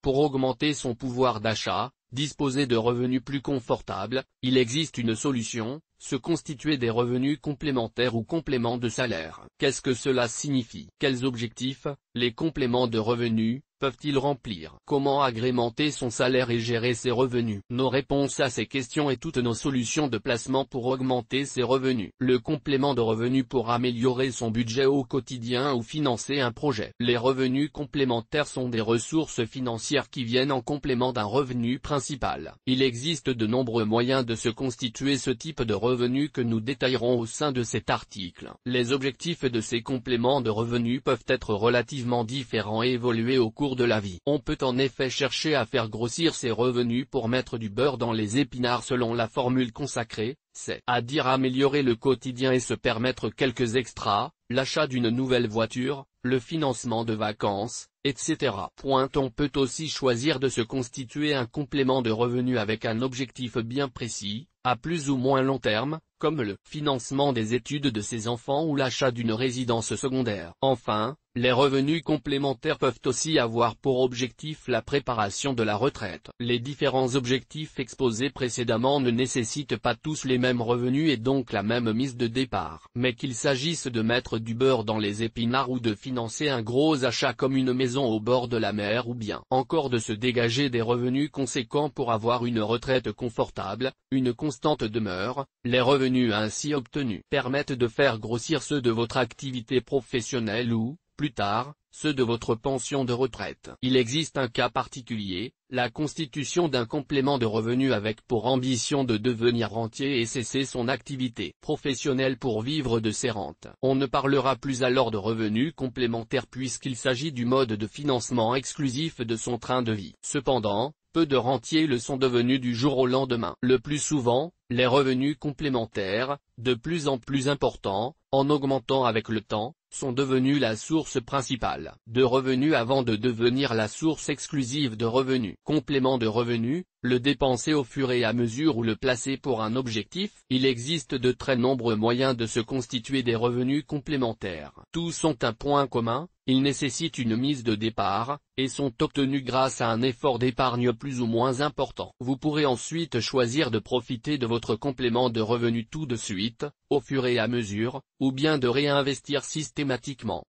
Pour augmenter son pouvoir d'achat, disposer de revenus plus confortables, il existe une solution: se constituer des revenus complémentaires ou compléments de salaire. Qu'est-ce que cela signifie? Quels objectifs les compléments de revenus peuvent-ils remplir? Comment agrémenter son salaire et gérer ses revenus? Nos réponses à ces questions et toutes nos solutions de placement pour augmenter ses revenus. Le complément de revenus pour améliorer son budget au quotidien ou financer un projet. Les revenus complémentaires sont des ressources financières qui viennent en complément d'un revenu principal. Il existe de nombreux moyens de se constituer ce type de revenus que nous détaillerons au sein de cet article. Les objectifs de ces compléments de revenus peuvent être relativement différents et évoluer au cours de la vie. On peut en effet chercher à faire grossir ses revenus pour mettre du beurre dans les épinards selon la formule consacrée, c'est-à-dire améliorer le quotidien et se permettre quelques extras, l'achat d'une nouvelle voiture, le financement de vacances, etc. On peut aussi choisir de se constituer un complément de revenus avec un objectif bien précis, à plus ou moins long terme, comme le financement des études de ses enfants ou l'achat d'une résidence secondaire. Enfin, les revenus complémentaires peuvent aussi avoir pour objectif la préparation de la retraite. Les différents objectifs exposés précédemment ne nécessitent pas tous les mêmes revenus et donc la même mise de départ. Mais qu'il s'agisse de mettre du beurre dans les épinards ou de financer un gros achat comme une maison au bord de la mer ou bien encore de se dégager des revenus conséquents pour avoir une retraite confortable, une constante demeure, les revenus ainsi obtenus permettent de faire grossir ceux de votre activité professionnelle ou, plus tard, ceux de votre pension de retraite. Il existe un cas particulier, la constitution d'un complément de revenus avec pour ambition de devenir rentier et cesser son activité professionnelle pour vivre de ses rentes. On ne parlera plus alors de revenus complémentaires puisqu'il s'agit du mode de financement exclusif de son train de vie. Cependant, peu de rentiers le sont devenus du jour au lendemain. Le plus souvent, les revenus complémentaires, de plus en plus importants, en augmentant avec le temps, sont devenus la source principale de revenus avant de devenir la source exclusive de revenus. Complément de revenus, le dépenser au fur et à mesure ou le placer pour un objectif. Il existe de très nombreux moyens de se constituer des revenus complémentaires. Tous ont un point commun, ils nécessitent une mise de départ, et sont obtenus grâce à un effort d'épargne plus ou moins important. Vous pourrez ensuite choisir de profiter de votre complément de revenus tout de suite, au fur et à mesure, ou bien de réinvestir systématiquement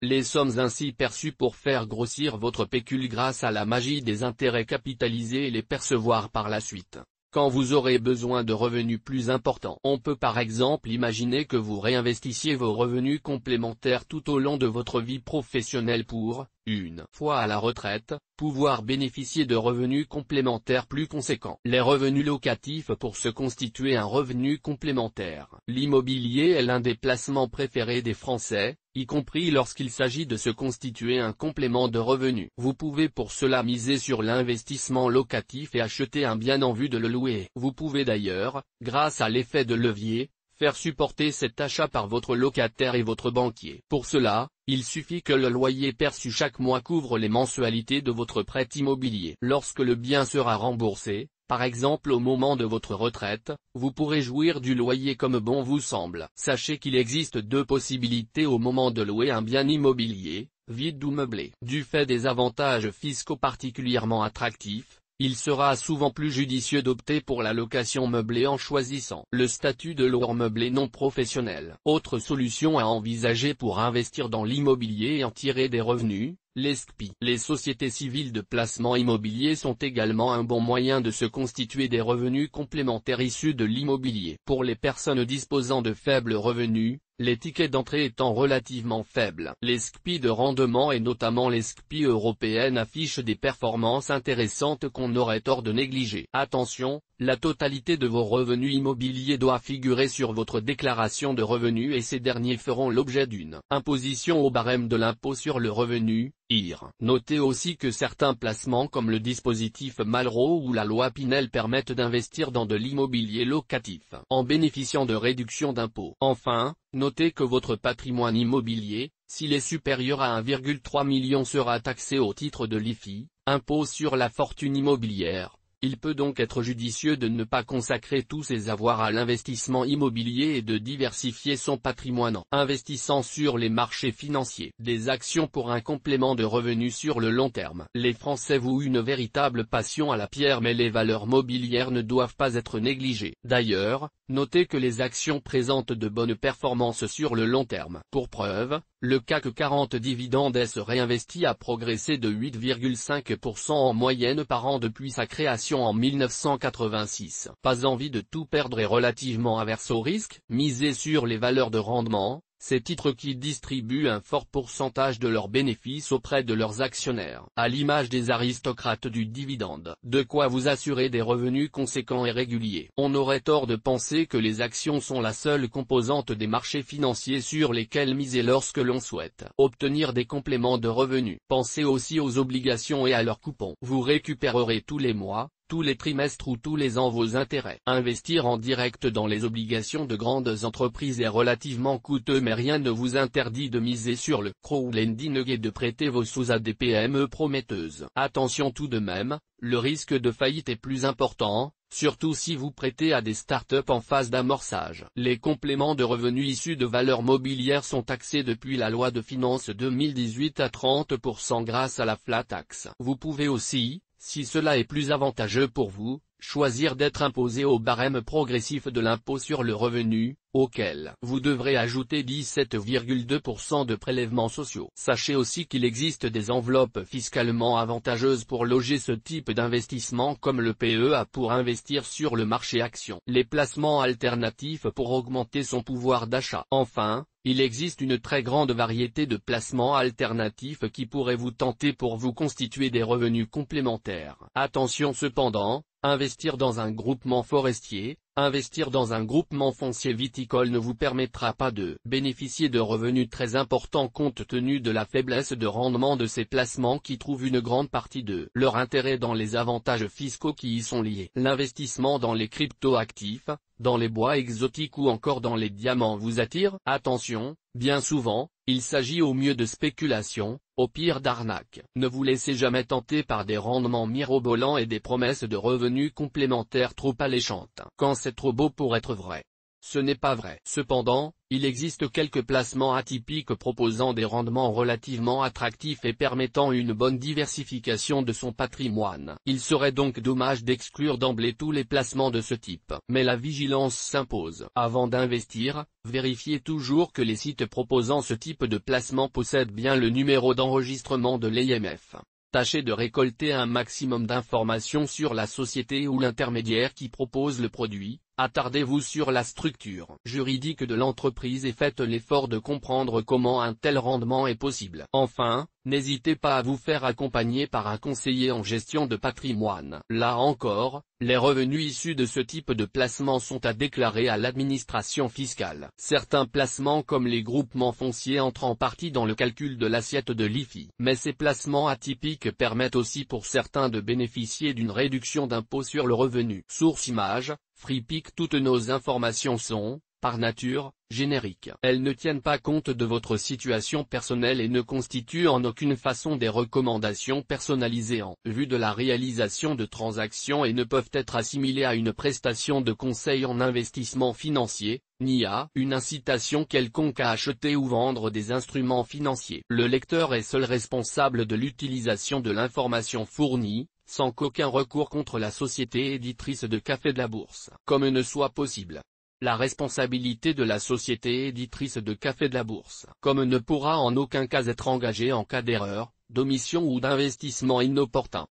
les sommes ainsi perçues pour faire grossir votre pécule grâce à la magie des intérêts capitalisés et les percevoir par la suite. Quand vous aurez besoin de revenus plus importants. On peut par exemple imaginer que vous réinvestissiez vos revenus complémentaires tout au long de votre vie professionnelle pour, une fois à la retraite, pouvoir bénéficier de revenus complémentaires plus conséquents. Les revenus locatifs pour se constituer un revenu complémentaire. L'immobilier est l'un des placements préférés des Français, y compris lorsqu'il s'agit de se constituer un complément de revenus. Vous pouvez pour cela miser sur l'investissement locatif et acheter un bien en vue de le louer. Vous pouvez d'ailleurs, grâce à l'effet de levier, faire supporter cet achat par votre locataire et votre banquier. Pour cela, il suffit que le loyer perçu chaque mois couvre les mensualités de votre prêt immobilier. Lorsque le bien sera remboursé, par exemple au moment de votre retraite, vous pourrez jouir du loyer comme bon vous semble. Sachez qu'il existe deux possibilités au moment de louer un bien immobilier, vide ou meublé. Du fait des avantages fiscaux particulièrement attractifs, il sera souvent plus judicieux d'opter pour la location meublée en choisissant le statut de loueur meublé non professionnel. Autre solution à envisager pour investir dans l'immobilier et en tirer des revenus, les SCPI. Les sociétés civiles de placement immobilier sont également un bon moyen de se constituer des revenus complémentaires issus de l'immobilier. Pour les personnes disposant de faibles revenus, les tickets d'entrée étant relativement faibles, les SCPI de rendement et notamment les SCPI européennes affichent des performances intéressantes qu'on aurait tort de négliger. Attention, la totalité de vos revenus immobiliers doit figurer sur votre déclaration de revenus et ces derniers feront l'objet d'une imposition au barème de l'impôt sur le revenu, IR. Notez aussi que certains placements comme le dispositif Malraux ou la loi Pinel permettent d'investir dans de l'immobilier locatif, en bénéficiant de réductions d'impôts. Enfin, notez que votre patrimoine immobilier, s'il est supérieur à 1,3 million sera taxé au titre de l'IFI, impôt sur la fortune immobilière, Il peut donc être judicieux de ne pas consacrer tous ses avoirs à l'investissement immobilier et de diversifier son patrimoine en investissant sur les marchés financiers. Des actions pour un complément de revenus sur le long terme. Les Français vouent une véritable passion à la pierre, mais les valeurs mobilières ne doivent pas être négligées. D'ailleurs, notez que les actions présentent de bonnes performances sur le long terme. Pour preuve, le CAC 40 Dividende S réinvesti a progressé de 8,5% en moyenne par an depuis sa création en 1986. Pas envie de tout perdre et relativement averse au risque, misez sur les valeurs de rendement, ces titres qui distribuent un fort pourcentage de leurs bénéfices auprès de leurs actionnaires. À l'image des aristocrates du dividende, de quoi vous assurer des revenus conséquents et réguliers. On aurait tort de penser que les actions sont la seule composante des marchés financiers sur lesquels miser lorsque l'on souhaite obtenir des compléments de revenus. Pensez aussi aux obligations et à leurs coupons. Vous récupérerez tous les mois, tous les trimestres ou tous les ans vos intérêts. Investir en direct dans les obligations de grandes entreprises est relativement coûteux, mais rien ne vous interdit de miser sur le crowdlending et de prêter vos sous à des PME prometteuses. Attention tout de même, le risque de faillite est plus important, surtout si vous prêtez à des startups en phase d'amorçage. Les compléments de revenus issus de valeurs mobilières sont taxés depuis la loi de finances 2018 à 30% grâce à la flat tax. Vous pouvez aussi, si cela est plus avantageux pour vous, choisir d'être imposé au barème progressif de l'impôt sur le revenu, auquel vous devrez ajouter 17,2% de prélèvements sociaux. Sachez aussi qu'il existe des enveloppes fiscalement avantageuses pour loger ce type d'investissement comme le PEA pour investir sur le marché action. Les placements alternatifs pour augmenter son pouvoir d'achat. Enfin, il existe une très grande variété de placements alternatifs qui pourraient vous tenter pour vous constituer des revenus complémentaires. Attention cependant, investir dans un groupement forestier, investir dans un groupement foncier viticole ne vous permettra pas de bénéficier de revenus très importants compte tenu de la faiblesse de rendement de ces placements qui trouvent une grande partie de leur intérêt dans les avantages fiscaux qui y sont liés. L'investissement dans les crypto-actifs, dans les bois exotiques ou encore dans les diamants vous attire? Attention, bien souvent, il s'agit au mieux de spéculation, au pire d'arnaque. Ne vous laissez jamais tenter par des rendements mirobolants et des promesses de revenus complémentaires trop alléchantes. Quand c'est trop beau pour être vrai, ce n'est pas vrai. Cependant, il existe quelques placements atypiques proposant des rendements relativement attractifs et permettant une bonne diversification de son patrimoine. Il serait donc dommage d'exclure d'emblée tous les placements de ce type. Mais la vigilance s'impose. Avant d'investir, vérifiez toujours que les sites proposant ce type de placement possèdent bien le numéro d'enregistrement de l'AMF. Tâchez de récolter un maximum d'informations sur la société ou l'intermédiaire qui propose le produit. Attardez-vous sur la structure juridique de l'entreprise et faites l'effort de comprendre comment un tel rendement est possible. Enfin, n'hésitez pas à vous faire accompagner par un conseiller en gestion de patrimoine. Là encore, les revenus issus de ce type de placement sont à déclarer à l'administration fiscale. Certains placements comme les groupements fonciers entrent en partie dans le calcul de l'assiette de l'IFI. Mais ces placements atypiques permettent aussi pour certains de bénéficier d'une réduction d'impôt sur le revenu. Source image, Freepik. Toutes nos informations sont, par nature, génériques. Elles ne tiennent pas compte de votre situation personnelle et ne constituent en aucune façon des recommandations personnalisées en vue de la réalisation de transactions et ne peuvent être assimilées à une prestation de conseil en investissement financier, ni à une incitation quelconque à acheter ou vendre des instruments financiers. Le lecteur est seul responsable de l'utilisation de l'information fournie, sans qu'aucun recours contre la société éditrice de Café de la Bourse, comme ne soit possible. La responsabilité de la société éditrice de Café de la Bourse, comme ne pourra en aucun cas être engagée en cas d'erreur, d'omission ou d'investissement inopportun.